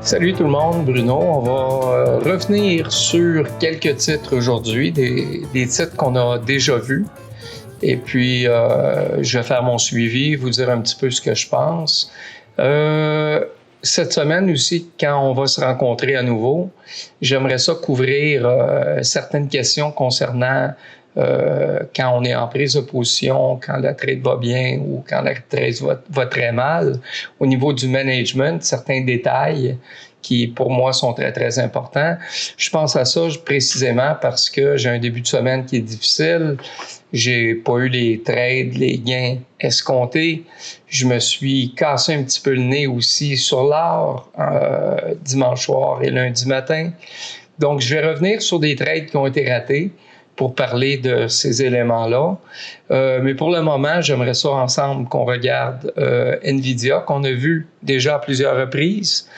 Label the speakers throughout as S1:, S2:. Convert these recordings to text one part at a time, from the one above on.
S1: Salut tout le monde, Bruno. On va revenir sur quelques titres aujourd'hui, des titres qu'on a déjà vus. Et puis, je vais faire mon suivi, vous dire un petit peu ce que je pense. Cette semaine aussi, quand on va se rencontrer à nouveau, j'aimerais ça couvrir certaines questions concernant quand on est en prise de position, quand la trade va bien ou quand la trade va très mal. Au niveau du management, certains détails qui, pour moi, sont très, très importants. Je pense à ça précisément parce que j'ai un début de semaine qui est difficile. J'ai pas eu les trades, les gains escomptés. Je me suis cassé un petit peu le nez aussi sur l'art dimanche soir et lundi matin. Donc, je vais revenir sur des trades qui ont été ratés pour parler de ces éléments-là. Mais pour le moment, j'aimerais ça ensemble qu'on regarde NVIDIA, qu'on a vu déjà à plusieurs reprises.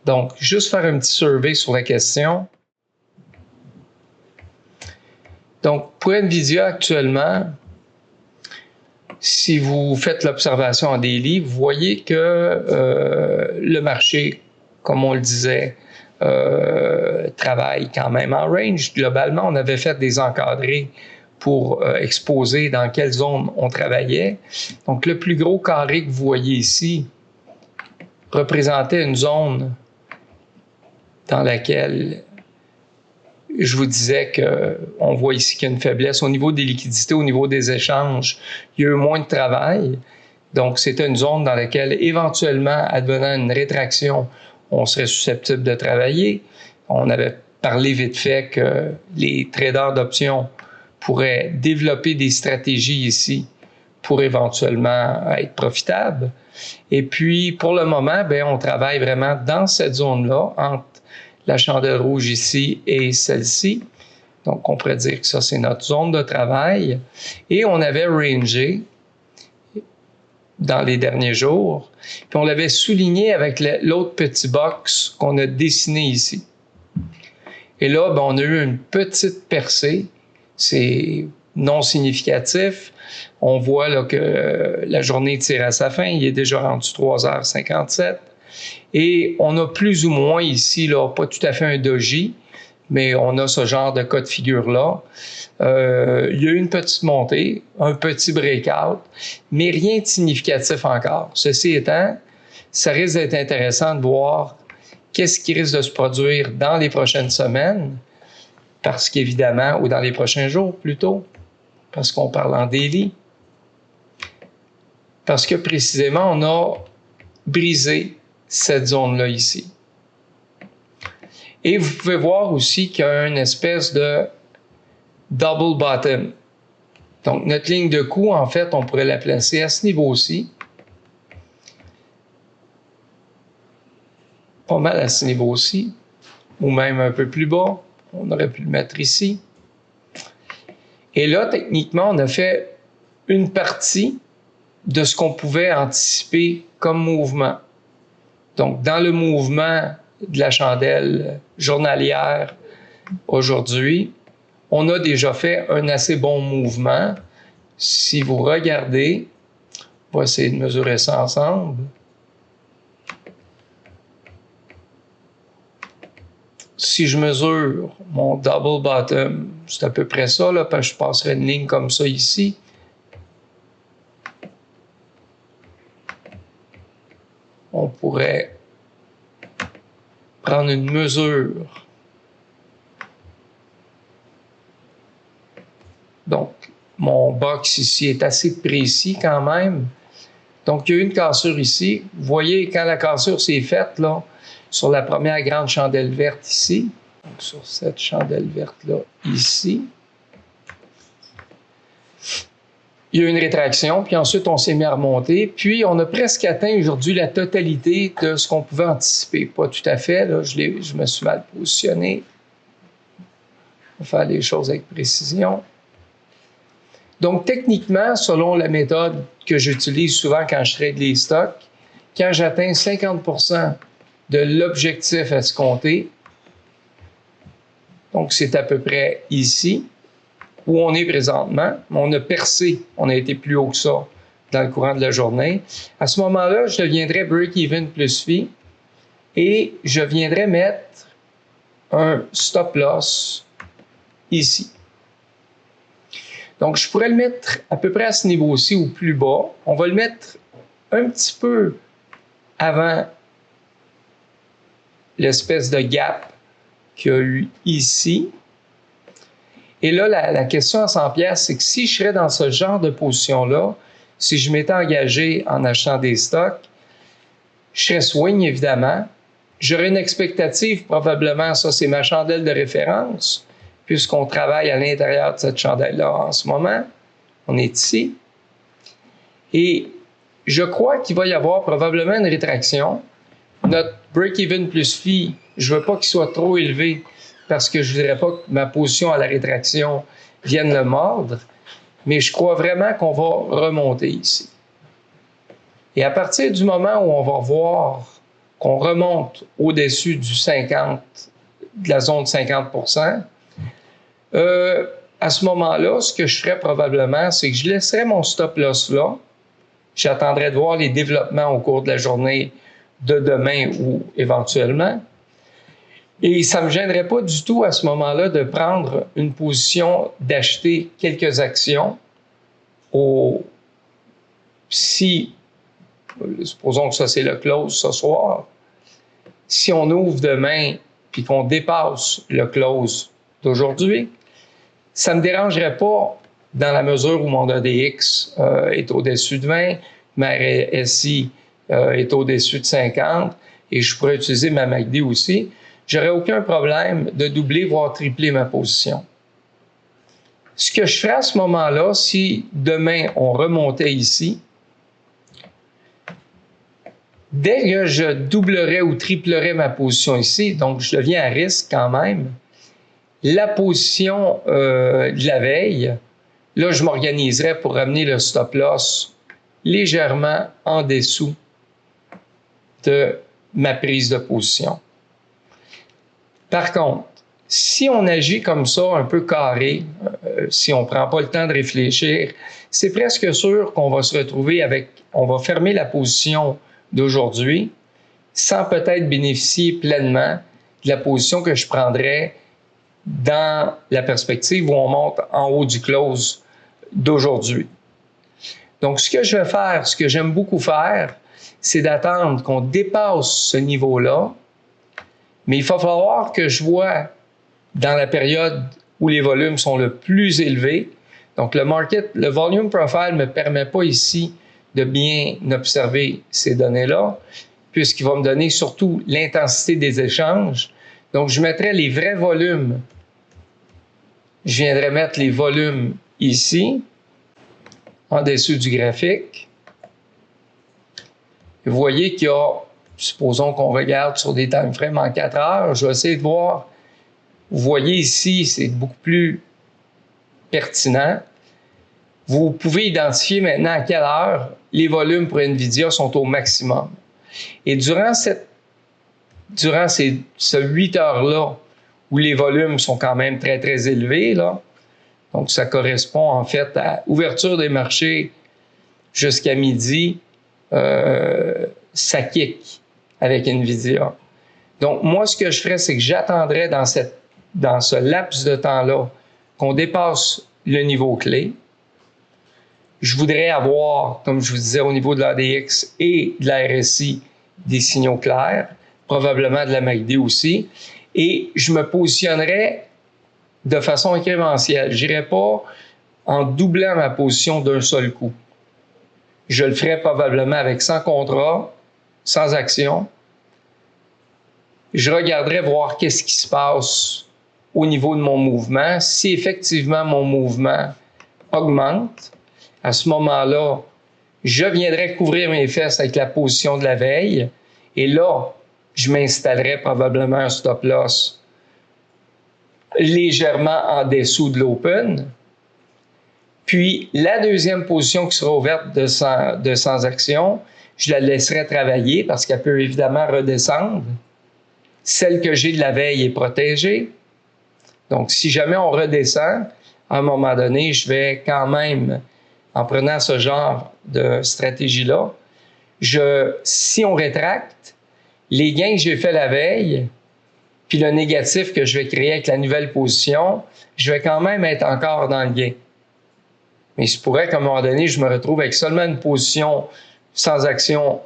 S1: Donc, juste faire un petit survey sur la question. Donc, pour NVIDIA actuellement, si vous faites l'observation en daily, vous voyez que le marché, comme on le disait, travaille quand même en range. Globalement, on avait fait des encadrés pour exposer dans quelle zone on travaillait. Donc, le plus gros carré que vous voyez ici représentait une zone dans laquelle je vous disais qu'on voit ici qu'il y a une faiblesse au niveau des liquidités, au niveau des échanges. Il y a eu moins de travail. Donc, c'était une zone dans laquelle, éventuellement, advenant une rétraction, on serait susceptible de travailler. On avait parlé vite fait que les traders d'options pourraient développer des stratégies ici pour éventuellement être profitables. Et puis, pour le moment, on travaille vraiment dans cette zone-là, entre la chandelle rouge ici et celle-ci. Donc, on pourrait dire que ça, c'est notre zone de travail. Et on avait rangé dans les derniers jours. Puis on l'avait souligné avec l'autre petit box qu'on a dessiné ici. Et là, on a eu une petite percée. C'est non significatif. On voit là, que la journée tire à sa fin. Il est déjà rendu 3h57. Et on a plus ou moins ici, là, pas tout à fait un doji, mais on a ce genre de cas de figure-là. Il y a eu une petite montée, un petit breakout, mais rien de significatif encore. Ceci étant, ça risque d'être intéressant de voir qu'est-ce qui risque de se produire dans les prochaines semaines, parce qu'évidemment, ou dans les prochains jours plutôt, parce qu'on parle en daily. Parce que précisément, on a brisé cette zone-là ici. Et vous pouvez voir aussi qu'il y a une espèce de double bottom. Donc, notre ligne de coup, en fait, on pourrait la placer à ce niveau-ci. Pas mal à ce niveau-ci. Ou même un peu plus bas. On aurait pu le mettre ici. Et là, techniquement, on a fait une partie de ce qu'on pouvait anticiper comme mouvement. Donc, dans le mouvement de la chandelle journalière aujourd'hui, on a déjà fait un assez bon mouvement. Si vous regardez, on va essayer de mesurer ça ensemble. Si je mesure mon double bottom, c'est à peu près ça, là, parce que je passerai une ligne comme ça ici. On pourrait prendre une mesure. Donc, mon box ici est assez précis quand même. Donc, il y a eu une cassure ici. Vous voyez, quand la cassure s'est faite, là, sur la première grande chandelle verte ici, donc sur cette chandelle verte-là, ici, il y a eu une rétraction, puis ensuite on s'est mis à remonter, puis on a presque atteint aujourd'hui la totalité de ce qu'on pouvait anticiper. Pas tout à fait, là, je me suis mal positionné. On va faire les choses avec précision. Donc, techniquement, selon la méthode que j'utilise souvent quand je trade les stocks, quand j'atteins 50% de l'objectif escompté, donc c'est à peu près ici, où on est présentement, on a percé, on a été plus haut que ça dans le courant de la journée. À ce moment-là, je deviendrais break-even plus fee et je viendrai mettre un stop loss ici. Donc, je pourrais le mettre à peu près à ce niveau-ci ou plus bas. On va le mettre un petit peu avant l'espèce de gap qu'il y a eu ici. Et là, la question à 100 $, c'est que si je serais dans ce genre de position-là, si je m'étais engagé en achetant des stocks, je serais swing, évidemment. J'aurais une expectative, probablement, ça c'est ma chandelle de référence, puisqu'on travaille à l'intérieur de cette chandelle-là en ce moment. On est ici. Et je crois qu'il va y avoir probablement une rétraction. Notre break-even plus fee, je ne veux pas qu'il soit trop élevé parce que je ne voudrais pas que ma position à la rétraction vienne le mordre, mais je crois vraiment qu'on va remonter ici. Et à partir du moment où on va voir qu'on remonte au-dessus du 50, de la zone de 50%, à ce moment-là, ce que je ferais probablement, c'est que je laisserais mon stop-loss là. J'attendrai de voir les développements au cours de la journée de demain ou éventuellement. Et ça ne me gênerait pas du tout à ce moment-là de prendre une position d'acheter quelques actions si, supposons que ça c'est le close ce soir, si on ouvre demain puis qu'on dépasse le close d'aujourd'hui, ça ne me dérangerait pas dans la mesure où mon ADX est au-dessus de 20, ma RSI est au-dessus de 50 et je pourrais utiliser ma MACD aussi. J'aurais aucun problème de doubler, voire tripler ma position. Ce que je ferais à ce moment-là, si demain on remontait ici, dès que je doublerais ou triplerais ma position ici, donc je deviens à risque quand même, la position de la veille, là je m'organiserais pour ramener le stop-loss légèrement en dessous de ma prise de position. Par contre, si on agit comme ça, un peu carré, si on ne prend pas le temps de réfléchir, c'est presque sûr qu'on va se retrouver on va fermer la position d'aujourd'hui sans peut-être bénéficier pleinement de la position que je prendrais dans la perspective où on monte en haut du close d'aujourd'hui. Donc, ce que je vais faire, ce que j'aime beaucoup faire, c'est d'attendre qu'on dépasse ce niveau-là, mais il va falloir que je vois dans la période où les volumes sont le plus élevés. Donc, le volume profile ne me permet pas ici de bien observer ces données-là, puisqu'il va me donner surtout l'intensité des échanges. Donc, je mettrai les vrais volumes. Je viendrai mettre les volumes ici, en dessous du graphique. Vous voyez qu'il y a, supposons qu'on regarde sur des time frames en 4 heures, je vais essayer de voir. Vous voyez ici, c'est beaucoup plus pertinent. Vous pouvez identifier maintenant à quelle heure les volumes pour NVIDIA sont au maximum. Et durant ce 8 heures-là, où les volumes sont quand même très, très élevés, là, donc ça correspond en fait à ouverture des marchés jusqu'à midi, ça kick avec NVIDIA. Donc moi, ce que je ferais, c'est que j'attendrais dans ce laps de temps-là qu'on dépasse le niveau clé. Je voudrais avoir, comme je vous disais, au niveau de l'ADX et de la RSI, des signaux clairs, probablement de la MACD aussi, et je me positionnerais de façon incrémentielle. Je n'irais pas en doublant ma position d'un seul coup. Je le ferais probablement avec 100 contrats, sans action. Je regarderais voir qu'est-ce qui se passe au niveau de mon mouvement. Si effectivement mon mouvement augmente, à ce moment-là, je viendrais couvrir mes fesses avec la position de la veille. Et là, je m'installerais probablement un stop-loss légèrement en dessous de l'open. Puis, la deuxième position qui sera ouverte de sans action, je la laisserai travailler parce qu'elle peut évidemment redescendre. Celle que j'ai de la veille est protégée. Donc, si jamais on redescend, à un moment donné, je vais quand même, en prenant ce genre de stratégie-là, si on rétracte, les gains que j'ai fait la veille, puis le négatif que je vais créer avec la nouvelle position, je vais quand même être encore dans le gain. Mais il se pourrait qu'à un moment donné, je me retrouve avec seulement une position sans action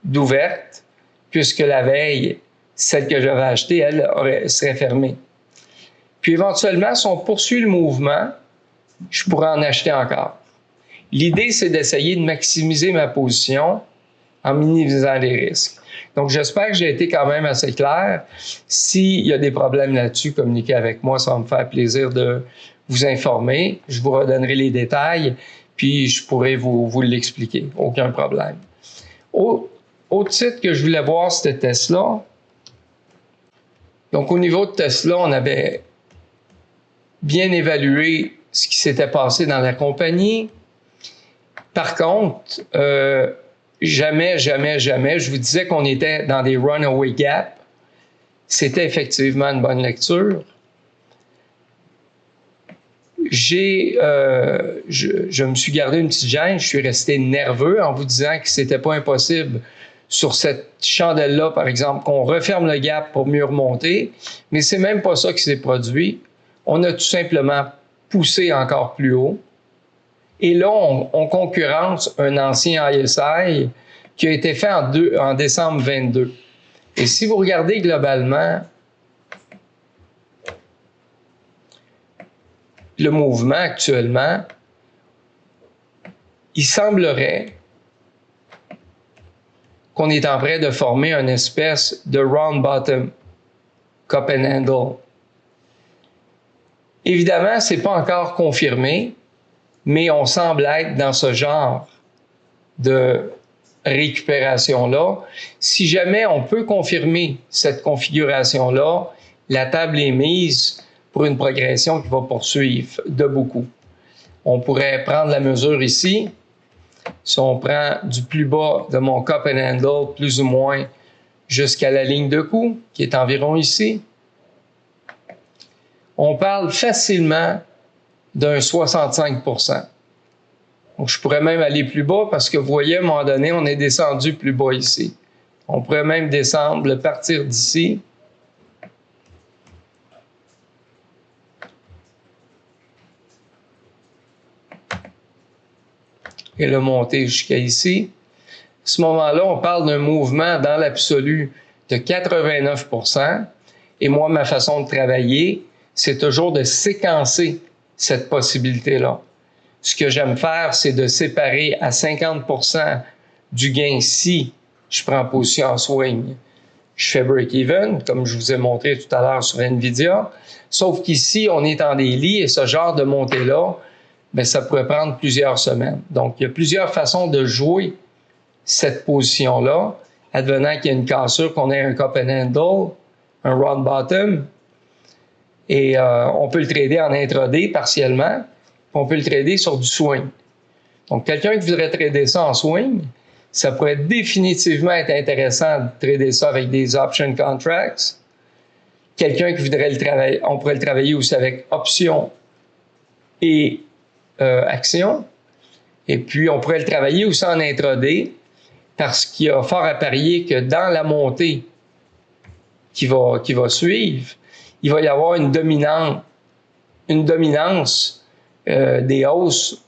S1: d'ouverte, puisque la veille, celle que j'avais achetée, elle serait fermée. Puis éventuellement, si on poursuit le mouvement, je pourrais en acheter encore. L'idée, c'est d'essayer de maximiser ma position en minimisant les risques. Donc, j'espère que j'ai été quand même assez clair. S'il y a des problèmes là-dessus, communiquez avec moi, ça va me faire plaisir de vous informer. Je vous redonnerai les détails, puis je pourrai vous l'expliquer. Aucun problème. Autre titre que je voulais voir, c'était Tesla. Donc, au niveau de Tesla, on avait bien évalué ce qui s'était passé dans la compagnie. Par contre, jamais, je vous disais qu'on était dans des runaway gaps. C'était effectivement une bonne lecture. Je me suis gardé une petite gêne, je suis resté nerveux en vous disant que c'était pas impossible sur cette chandelle-là, par exemple, qu'on referme le gap pour mieux remonter, mais c'est même pas ça qui s'est produit. On a tout simplement poussé encore plus haut. Et là, on concurrence un ancien ISI qui a été fait en décembre 22. Et si vous regardez globalement le mouvement actuellement, il semblerait qu'on est en train de former une espèce de round bottom, cup and handle. Évidemment, ce n'est pas encore confirmé, mais on semble être dans ce genre de récupération-là. Si jamais on peut confirmer cette configuration-là, la table est mise pour une progression qui va poursuivre de beaucoup. On pourrait prendre la mesure ici. Si on prend du plus bas de mon cup and handle, plus ou moins jusqu'à la ligne de coup, qui est environ ici, on parle facilement d'un 65%. Donc, je pourrais même aller plus bas parce que vous voyez, à un moment donné, on est descendu plus bas ici. On pourrait même descendre, partir d'ici. Et le monter jusqu'à ici. À ce moment-là, on parle d'un mouvement dans l'absolu de 89%. Et moi, ma façon de travailler, c'est toujours de séquencer cette possibilité-là. Ce que j'aime faire, c'est de séparer à 50% du gain si je prends position en swing. Je fais break-even, comme je vous ai montré tout à l'heure sur NVIDIA. Sauf qu'ici, on est en daily et ce genre de montée-là, bien, ça pourrait prendre plusieurs semaines. Donc, il y a plusieurs façons de jouer cette position-là, advenant qu'il y a une cassure, qu'on ait un cup and handle, un round bottom, et on peut le trader en intraday partiellement, on peut le trader sur du swing. Donc, quelqu'un qui voudrait trader ça en swing, ça pourrait définitivement être intéressant de trader ça avec des option contracts. Quelqu'un qui voudrait le travailler, on pourrait le travailler aussi avec options et actions. Et puis, on pourrait le travailler aussi en intraday parce qu'il y a fort à parier que dans la montée qui va suivre, il va y avoir une dominance des hausses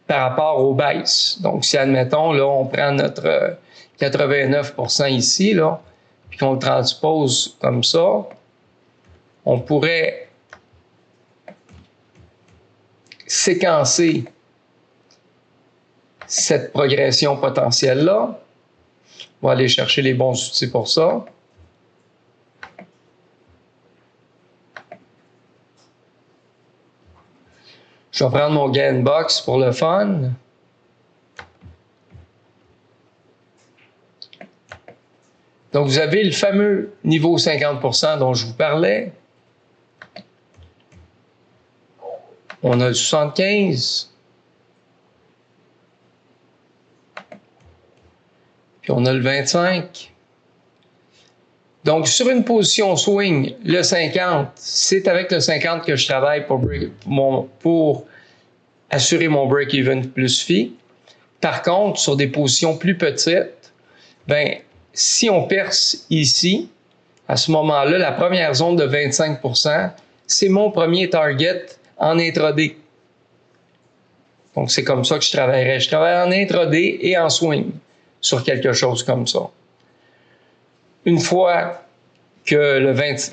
S1: par rapport aux baisses. Donc, si, admettons, là, on prend notre 89% ici, là, puis qu'on le transpose comme ça, on pourrait séquencer cette progression potentielle-là. On va aller chercher les bons outils pour ça. Je vais prendre mon gain box pour le fun. Donc, vous avez le fameux niveau 50% dont je vous parlais. On a le 75. Puis on a le 25. Donc, sur une position swing, le 50, c'est avec le 50 que je travaille pour assurer mon break-even plus fee. Par contre, sur des positions plus petites, ben, Si on perce ici, à ce moment-là, la première zone de 25 %, c'est mon premier target en intraday. Donc, c'est comme ça que je travaillerais. Je travaille en intraday et en swing sur quelque chose comme ça. Une fois que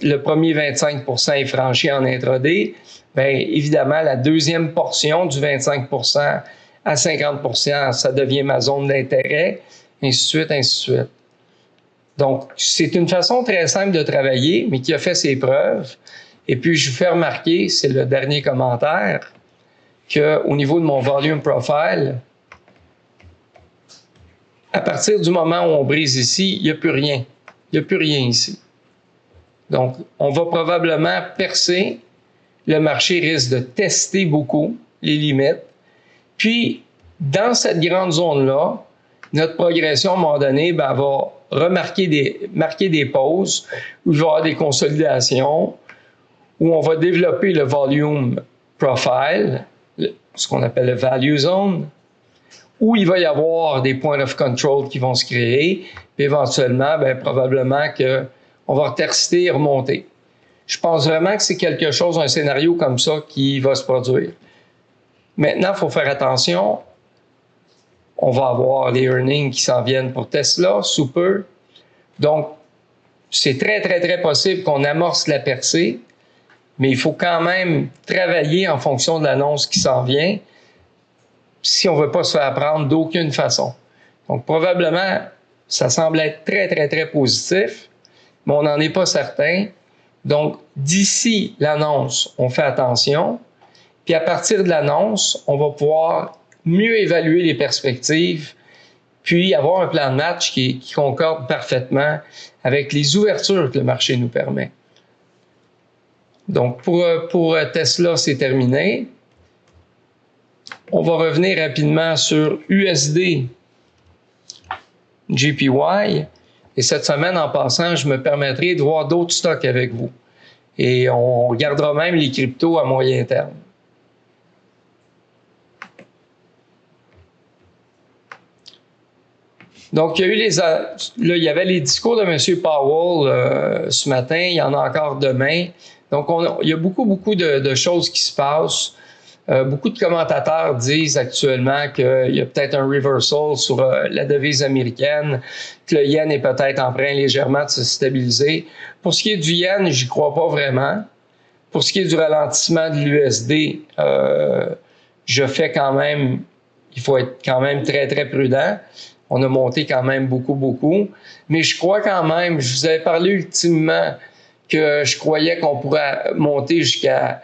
S1: le premier 25 % est franchi en intraday, bien évidemment, la deuxième portion du 25 % à 50 %, ça devient ma zone d'intérêt, ainsi de suite, ainsi de suite. Donc, c'est une façon très simple de travailler, mais qui a fait ses preuves. Et puis, je vous fais remarquer, c'est le dernier commentaire, qu'au niveau de mon volume profile, à partir du moment où on brise ici, il n'y a plus rien. Il n'y a plus rien ici. Donc, on va probablement percer. Le marché risque de tester beaucoup les limites. Puis, dans cette grande zone-là, notre progression, à un moment donné, ben, va marquer des pauses, où il va y avoir des consolidations, où on va développer le volume profile, ce qu'on appelle le value zone, où il va y avoir des points of control qui vont se créer, puis éventuellement, ben, probablement qu'on va retester et remonter. Je pense vraiment que c'est quelque chose, un scénario comme ça qui va se produire. Maintenant, il faut faire attention. On va avoir les earnings qui s'en viennent pour Tesla, sous peu. Donc, c'est très, très, très possible qu'on amorce la percée, mais il faut quand même travailler en fonction de l'annonce qui s'en vient si on ne veut pas se faire prendre d'aucune façon. Donc, probablement, ça semble être très, très, très positif, mais on n'en est pas certain. Donc, d'ici l'annonce, on fait attention. Puis à partir de l'annonce, on va pouvoir mieux évaluer les perspectives, puis avoir un plan de match qui concorde parfaitement avec les ouvertures que le marché nous permet. Donc, pour Tesla, c'est terminé. On va revenir rapidement sur USD JPY. Et cette semaine, en passant, je me permettrai de voir d'autres stocks avec vous. Et on regardera même les cryptos à moyen terme. Donc, il y avait les discours de M. Powell ce matin, il y en a encore demain. Donc, il y a beaucoup de choses qui se passent. Beaucoup de commentateurs disent actuellement qu'il y a peut-être un reversal sur la devise américaine, que le yen est peut-être en train légèrement de se stabiliser. Pour ce qui est du yen, j'y crois pas vraiment. Pour ce qui est du ralentissement de l'USD, je fais quand même, il faut être quand même très, très prudent. On a monté quand même beaucoup. Mais je crois quand même, je vous avais parlé ultimement que je croyais qu'on pourrait monter jusqu'à...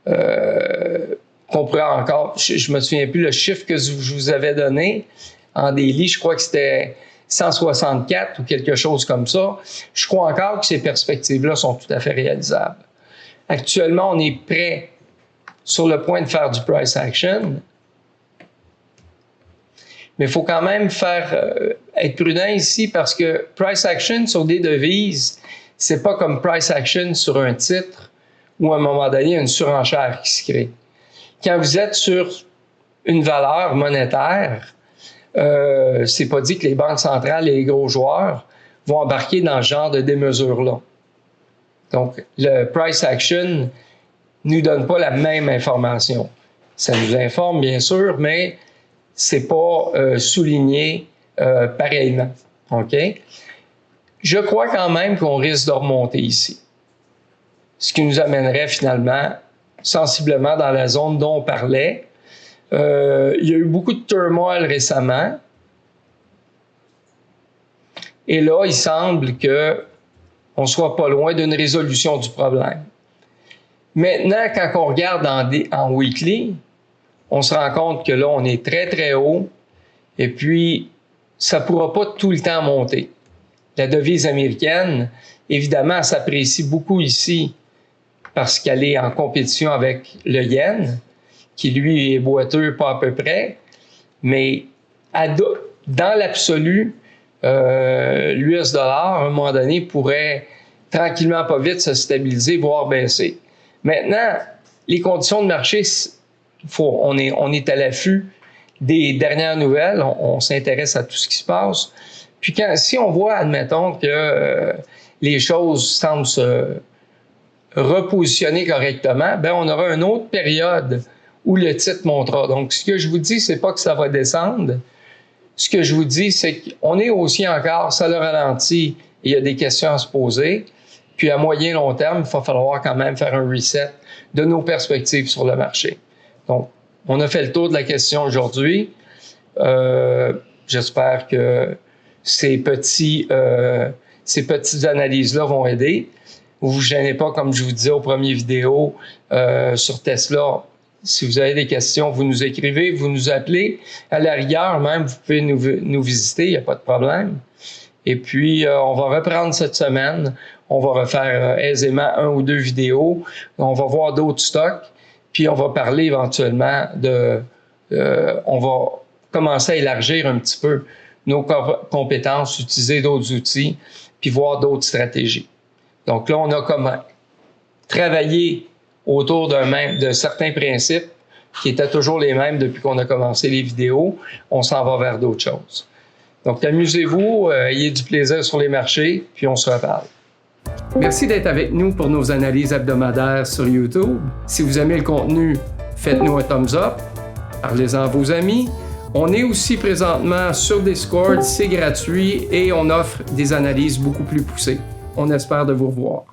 S1: qu'on pourrait encore... Je me souviens plus le chiffre que je vous avais donné en daily. Je crois que c'était 164 ou quelque chose comme ça. Je crois encore que ces perspectives-là sont tout à fait réalisables. Actuellement, on est prêt sur le point de faire du price action. Mais il faut quand même être prudent ici parce que price action sur des devises, c'est pas comme price action sur un titre où à un moment donné, il y a une surenchère qui se crée. Quand vous êtes sur une valeur monétaire, c'est pas dit que les banques centrales et les gros joueurs vont embarquer dans ce genre de démesure-là. Donc, le price action nous donne pas la même information. Ça nous informe, bien sûr, mais c'est pas souligné pareillement. OK? Je crois quand même qu'on risque de remonter ici. Ce qui nous amènerait finalement sensiblement dans la zone dont on parlait. Il y a eu beaucoup de turmoil récemment. Et là, il semble qu'on ne soit pas loin d'une résolution du problème. Maintenant, quand on regarde en weekly, on se rend compte que là, on est très, très haut. Et puis, ça ne pourra pas tout le temps monter. La devise américaine, évidemment, s'apprécie beaucoup ici parce qu'elle est en compétition avec le yen, qui lui est boiteux pas à peu près. Mais dans l'absolu, l'US dollar, à un moment donné, pourrait tranquillement, pas vite, se stabiliser, voire baisser. Maintenant, les conditions de marché, on est à l'affût des dernières nouvelles, on s'intéresse à tout ce qui se passe, Puis si on voit, admettons, que les choses semblent se repositionner correctement, ben on aura une autre période où le titre montera. Donc, ce que je vous dis, c'est pas que ça va descendre. Ce que je vous dis, c'est qu'on est haussier encore, ça le ralentit, et il y a des questions à se poser. Puis à moyen long terme, il va falloir quand même faire un reset de nos perspectives sur le marché. Donc, on a fait le tour de la question aujourd'hui. J'espère que ces petites analyses-là vont aider. Vous vous gênez pas, comme je vous disais aux premières vidéos sur Tesla. Si vous avez des questions, vous nous écrivez, vous nous appelez. À la rigueur, même, vous pouvez nous visiter, il n'y a pas de problème. Et puis, on va reprendre cette semaine. On va refaire aisément 1 ou 2 vidéos. On va voir d'autres stocks. Puis, on va parler éventuellement on va commencer à élargir un petit peu nos compétences, utiliser d'autres outils, puis voir d'autres stratégies. Donc là, on a comme travaillé autour de certains principes qui étaient toujours les mêmes depuis qu'on a commencé les vidéos. On s'en va vers d'autres choses. Donc, amusez-vous, ayez du plaisir sur les marchés, puis on se reparle. Merci d'être avec nous pour nos analyses hebdomadaires sur YouTube. Si vous aimez le contenu, faites-nous un thumbs up, parlez-en à vos amis. On est aussi présentement sur Discord, c'est gratuit et on offre des analyses beaucoup plus poussées. On espère de vous revoir.